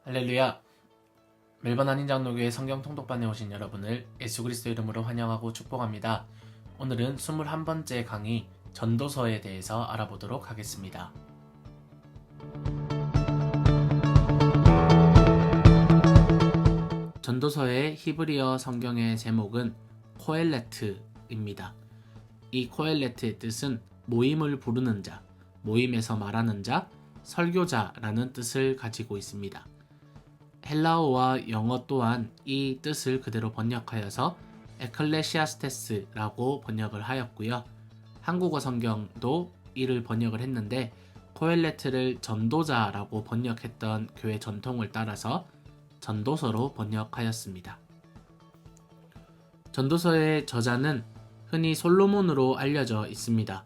할렐루야! 멜번 한인장로교회 성경 통독반에 오신 여러분을 예수 그리스도 이름으로 환영하고 축복합니다. 오늘은 21번째 강의 전도서에 대해서 알아보도록 하겠습니다. 전도서의 히브리어 성경의 제목은 코엘레트입니다. 이 코엘레트의 뜻은 모임을 부르는 자, 모임에서 말하는 자, 설교자라는 뜻을 가지고 있습니다. 헬라어와 영어 또한 이 뜻을 그대로 번역하여서 에클레시아스테스라고 번역을 하였고요. 한국어 성경도 이를 번역을 했는데 코엘레트를 전도자라고 번역했던 교회 전통을 따라서 전도서로 번역하였습니다. 전도서의 저자는 흔히 솔로몬으로 알려져 있습니다.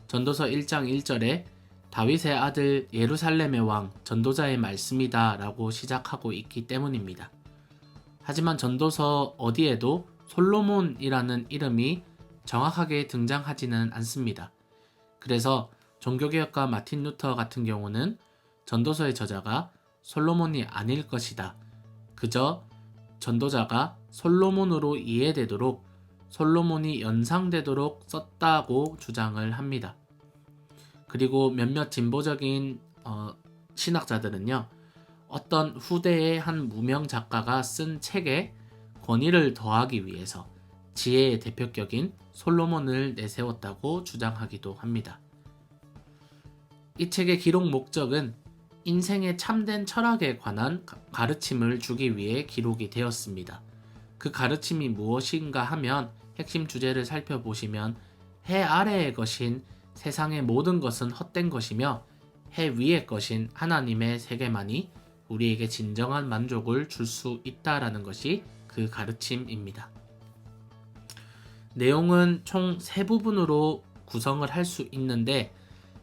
전도서 1장 1절에 다윗의 아들 예루살렘의 왕 전도자의 말씀이다 라고 시작하고 있기 때문입니다. 하지만 전도서 어디에도 솔로몬이라는 이름이 정확하게 등장하지는 않습니다. 그래서 종교개혁가 마틴 루터 같은 경우는 전도서의 저자가 솔로몬이 아닐 것이다. 그저 전도자가 솔로몬으로 이해되도록 솔로몬이 연상되도록 썼다고 주장을 합니다. 그리고 몇몇 진보적인 신학자들은요, 어떤 후대의 한 무명 작가가 쓴 책에 권위를 더하기 위해서 지혜의 대표격인 솔로몬을 내세웠다고 주장하기도 합니다. 이 책의 기록 목적은 인생의 참된 철학에 관한 가르침을 주기 위해 기록이 되었습니다. 그 가르침이 무엇인가 하면 핵심 주제를 살펴보시면 해 아래의 것인 세상의 모든 것은 헛된 것이며 해 위의 것인 하나님의 세계만이 우리에게 진정한 만족을 줄 수 있다라는 것이 그 가르침입니다. 내용은 총 3부분으로 구성을 할 수 있는데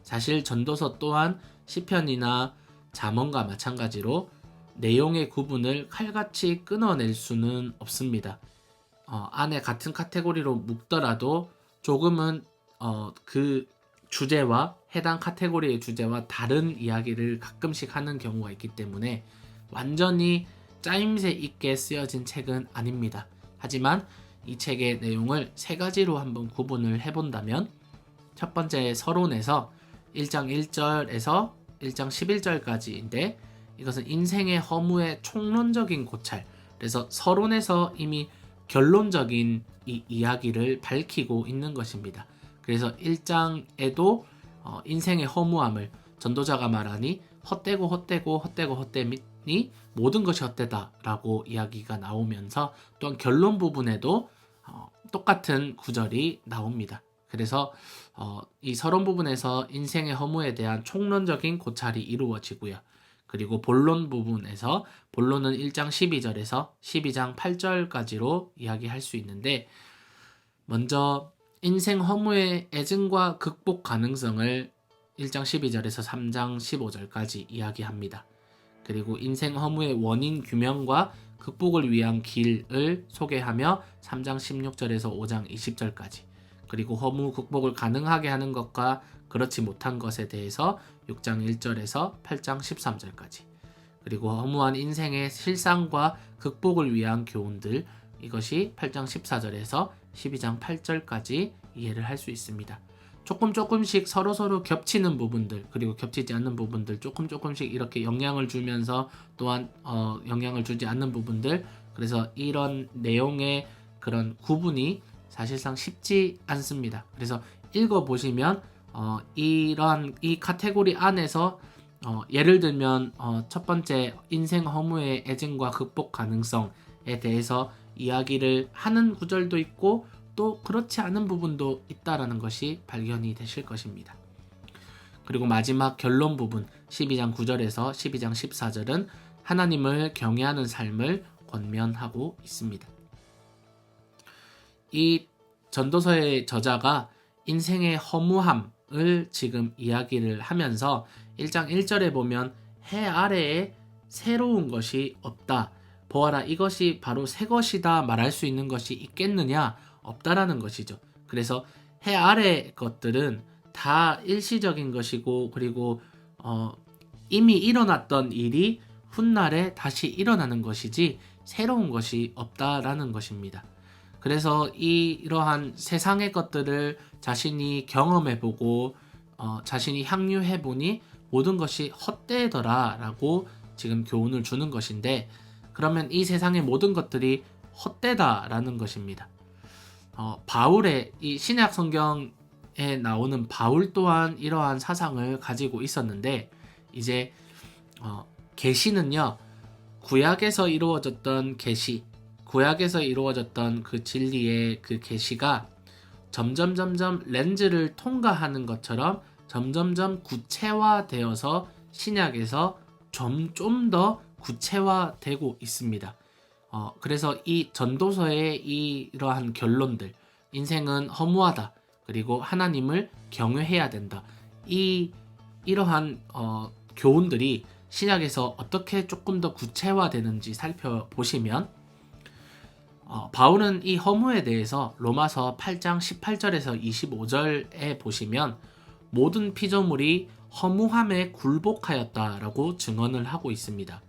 사실 전도서 또한 시편이나 잠언과 마찬가지로 내용의 구분을 칼같이 끊어낼 수는 없습니다. 안에 같은 카테고리로 묶더라도 조금은 그 주제와 해당 카테고리의 주제와 다른 이야기를 가끔씩 하는 경우가 있기 때문에 완전히 짜임새 있게 쓰여진 책은 아닙니다. 하지만 이 책의 내용을 3가지로 한번 구분을 해본다면 첫 번째 서론에서 1장 1절에서 1장 11절까지인데 이것은 인생의 허무의 총론적인 고찰, 그래서 서론에서 이미 결론적인 이 이야기를 밝히고 있는 것입니다. 그래서 1장에도 인생의 허무함을 전도자가 말하니 헛되니 모든 것이 헛되다라고 이야기가 나오면서 또한 결론 부분에도 똑같은 구절이 나옵니다. 그래서 이 서론 부분에서 인생의 허무에 대한 총론적인 고찰이 이루어지고요. 그리고 본론 부분에서 본론은 1장 12절에서 12장 8절까지로 이야기할 수 있는데 먼저 인생 허무의 애증과 극복 가능성을 1장 12절에서 3장 15절까지 이야기합니다. 그리고 인생 허무의 원인 규명과 극복을 위한 길을 소개하며 3장 16절에서 5장 20절까지 그리고 허무 극복을 가능하게 하는 것과 그렇지 못한 것에 대해서 6장 1절에서 8장 13절까지 그리고 허무한 인생의 실상과 극복을 위한 교훈들 이것이 8장 14절에서 12장 8절까지 이해를 할 수 있습니다. 조금씩 서로 겹치는 부분들 그리고 겹치지 않는 부분들 조금씩 이렇게 영향을 주면서 또한 영향을 주지 않는 부분들 그래서 이런 내용의 그런 구분이 사실상 쉽지 않습니다. 그래서 읽어보시면 이 카테고리 안에서 예를 들면 첫 번째 인생 허무의 애증과 극복 가능성에 대해서 이야기를 하는 구절도 있고 또 그렇지 않은 부분도 있다라는 것이 발견이 되실 것입니다. 그리고 마지막 결론 부분 12장 9절에서 12장 14절은 하나님을 경외하는 삶을 권면하고 있습니다. 이 전도서의 저자가 인생의 허무함을 지금 이야기를 하면서 1장 1절에 보면 해 아래에 새로운 것이 없다. 보아라 이것이 바로 새 것이다 말할 수 있는 것이 있겠느냐 없다라는 것이죠. 그래서 해 아래 것들은 다 일시적인 것이고 그리고 이미 일어났던 일이 훗날에 다시 일어나는 것이지 새로운 것이 없다라는 것입니다. 그래서 이러한 세상의 것들을 자신이 경험해보고 자신이 향유해보니 모든 것이 헛되더라라고 지금 교훈을 주는 것인데, 그러면 이 세상의 모든 것들이 헛되다라는 것입니다. 바울의 이 신약 성경에 나오는 바울 또한 이러한 사상을 가지고 있었는데, 이제 계시는요, 구약에서 이루어졌던 계시, 구약에서 이루어졌던 그 진리의 그 계시가 점점 렌즈를 통과하는 것처럼 점점 구체화되어서 신약에서 좀 더 구체화되고 있습니다. 그래서 이 전도서의 이러한 결론들, 인생은 허무하다, 그리고 하나님을 경외해야 된다, 이러한 교훈들이 신약에서 어떻게 조금 더 구체화되는지 살펴보시면, 바울은 이 허무에 대해서 로마서 8장 18절에서 25절에 보시면 모든 피조물이 허무함에 굴복하였다라고 증언을 하고 있습니다.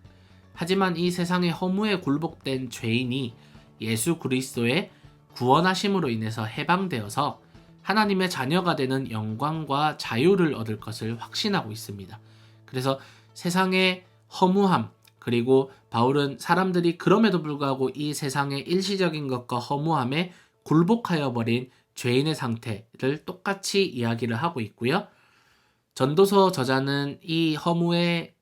하지만 이 세상의 허무에 굴복된 죄인이 예수 그리스도의 구원하심으로 인해서 해방되어서 하나님의 자녀가 되는 영광과 자유를 얻을 것을 확신하고 있습니다. 그래서 세상의 허무함, 그리고 바울은 사람들이 그럼에도 불구하고 이 세상의 일시적인 것과 허무함에 굴복하여 버린 죄인의 상태를 똑같이 이야기를 하고 있고요. 전도서 저자는 이 허무의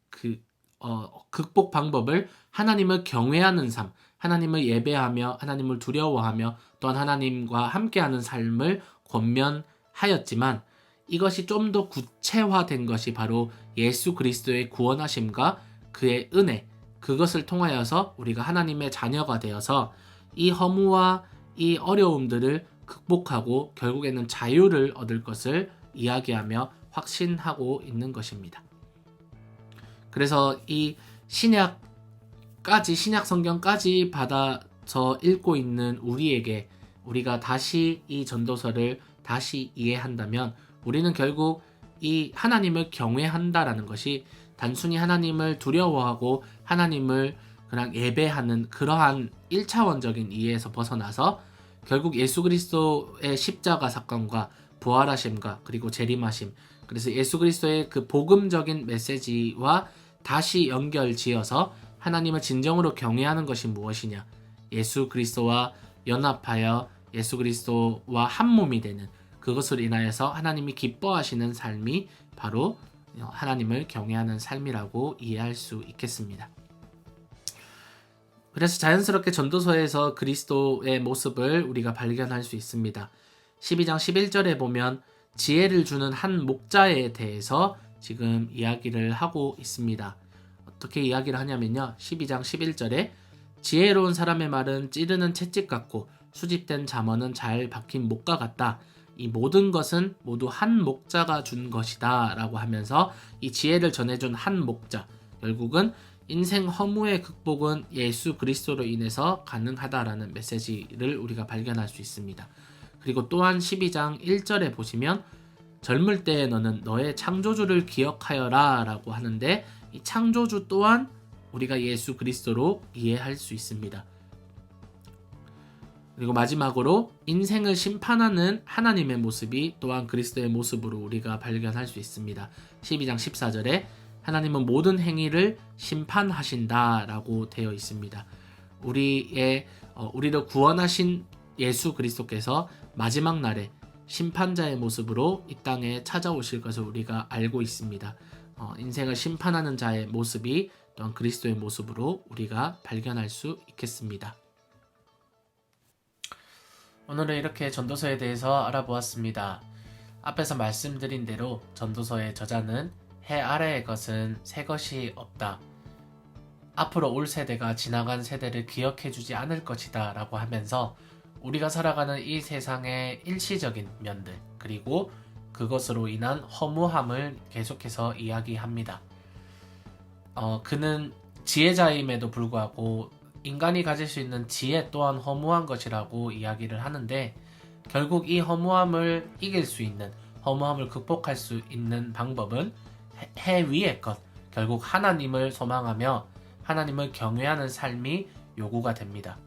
극복 방법을 하나님을 경외하는 삶, 하나님을 예배하며 하나님을 두려워하며 또한 하나님과 함께하는 삶을 권면하였지만, 이것이 좀 더 구체화된 것이 바로 예수 그리스도의 구원하심과 그의 은혜, 그것을 통하여서 우리가 하나님의 자녀가 되어서 이 허무와 이 어려움들을 극복하고 결국에는 자유를 얻을 것을 이야기하며 확신하고 있는 것입니다. 그래서 이 신약 성경까지 받아서 읽고 있는 우리에게, 우리가 다시 이 전도서를 다시 이해한다면 우리는 결국 이 하나님을 경외한다라는 것이 단순히 하나님을 두려워하고 하나님을 그냥 예배하는 그러한 1차원적인 이해에서 벗어나서 결국 예수 그리스도의 십자가 사건과 부활하심과 그리고 재림하심, 그래서 예수 그리스도의 그 복음적인 메시지와 다시 연결지어서 하나님을 진정으로 경외하는 것이 무엇이냐, 예수 그리스도와 연합하여 예수 그리스도와 한 몸이 되는 그것으로 인하여서 하나님이 기뻐하시는 삶이 바로 하나님을 경외하는 삶이라고 이해할 수 있겠습니다. 그래서 자연스럽게 전도서에서 그리스도의 모습을 우리가 발견할 수 있습니다. 12장 11절에 보면 지혜를 주는 한 목자에 대해서 지금 이야기를 하고 있습니다. 어떻게 이야기를 하냐면요, 12장 11절에 지혜로운 사람의 말은 찌르는 채찍 같고 수집된 잠언은 잘 박힌 목과 같다. 이 모든 것은 모두 한 목자가 준 것이다 라고 하면서 이 지혜를 전해준 한 목자, 결국은 인생 허무의 극복은 예수 그리스도로 인해서 가능하다라는 메시지를 우리가 발견할 수 있습니다. 그리고 또한 12장 1절에 보시면 젊을 때에 너는 너의 창조주를 기억하여라 라고 하는데, 이 창조주 또한 우리가 예수 그리스도로 이해할 수 있습니다. 그리고 마지막으로 인생을 심판하는 하나님의 모습이 또한 그리스도의 모습으로 우리가 발견할 수 있습니다. 12장 14절에 하나님은 모든 행위를 심판하신다라고 되어 있습니다. 우리를 구원하신 예수 그리스도께서 마지막 날에 심판자의 모습으로 이 땅에 찾아오실 것을 우리가 알고 있습니다. 인생을 심판하는 자의 모습이 또한 그리스도의 모습으로 우리가 발견할 수 있겠습니다. 오늘은 이렇게 전도서에 대해서 알아보았습니다. 앞에서 말씀드린 대로 전도서의 저자는 해 아래의 것은 새 것이 없다, 앞으로 올 세대가 지나간 세대를 기억해주지 않을 것이다 라고 하면서 우리가 살아가는 이 세상의 일시적인 면들, 그리고 그것으로 인한 허무함을 계속해서 이야기합니다. 그는 지혜자임에도 불구하고 인간이 가질 수 있는 지혜 또한 허무한 것이라고 이야기를 하는데, 결국 이 허무함을 이길 수 있는, 허무함을 극복할 수 있는 방법은 해 위의 것, 결국 하나님을 소망하며 하나님을 경외하는 삶이 요구가 됩니다.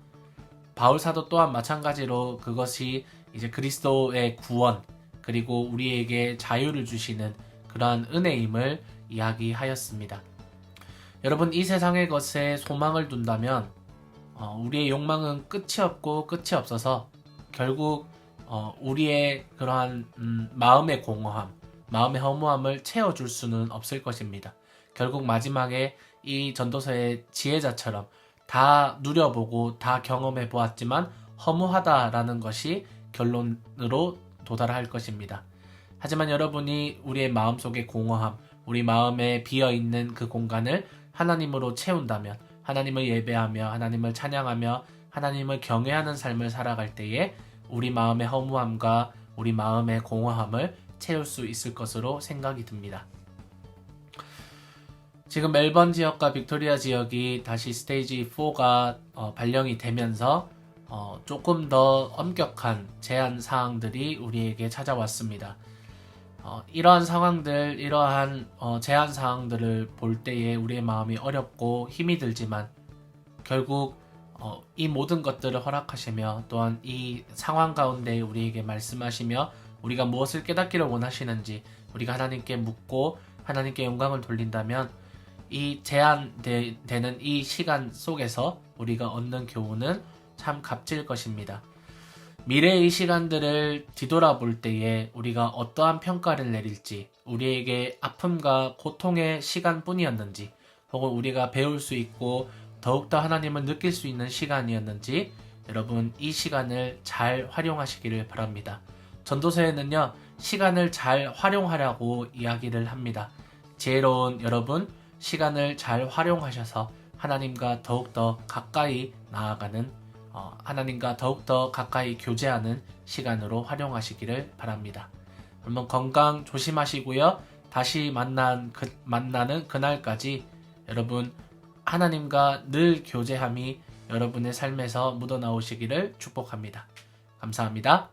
바울 사도 또한 마찬가지로 그것이 이제 그리스도의 구원 그리고 우리에게 자유를 주시는 그러한 은혜임을 이야기하였습니다. 여러분, 이 세상의 것에 소망을 둔다면 우리의 욕망은 끝이 없고 끝이 없어서 결국 우리의 그러한 마음의 공허함, 마음의 허무함을 채워줄 수는 없을 것입니다. 결국 마지막에 이 전도서의 지혜자처럼 다 누려보고 다 경험해 보았지만 허무하다라는 것이 결론으로 도달할 것입니다. 하지만 여러분이 우리의 마음속의 공허함, 우리 마음에 비어있는 그 공간을 하나님으로 채운다면, 하나님을 예배하며 하나님을 찬양하며 하나님을 경외하는 삶을 살아갈 때에 우리 마음의 허무함과 우리 마음의 공허함을 채울 수 있을 것으로 생각이 듭니다. 지금 멜번 지역과 빅토리아 지역이 다시 스테이지 4가 발령이 되면서 조금 더 엄격한 제한 사항들이 우리에게 찾아왔습니다. 이러한 상황들, 이러한 제한 사항들을 볼 때에 우리의 마음이 어렵고 힘이 들지만 결국 이 모든 것들을 허락하시며 또한 이 상황 가운데 우리에게 말씀하시며 우리가 무엇을 깨닫기를 원하시는지 우리가 하나님께 묻고 하나님께 영광을 돌린다면 이 제한되는 이 시간 속에서 우리가 얻는 교훈은 참 값질 것입니다. 미래의 시간들을 뒤돌아볼 때에 우리가 어떠한 평가를 내릴지, 우리에게 아픔과 고통의 시간뿐이었는지, 혹은 우리가 배울 수 있고 더욱더 하나님을 느낄 수 있는 시간이었는지, 여러분 이 시간을 잘 활용하시기를 바랍니다. 전도서에는요, 시간을 잘 활용하라고 이야기를 합니다. 지혜로운 여러분, 시간을 잘 활용하셔서 하나님과 더욱더 가까이 나아가는, 하나님과 더욱더 가까이 교제하는 시간으로 활용하시기를 바랍니다. 여러분 건강 조심하시고요. 다시 만나는 그날까지 여러분 하나님과 늘 교제함이 여러분의 삶에서 묻어나오시기를 축복합니다. 감사합니다.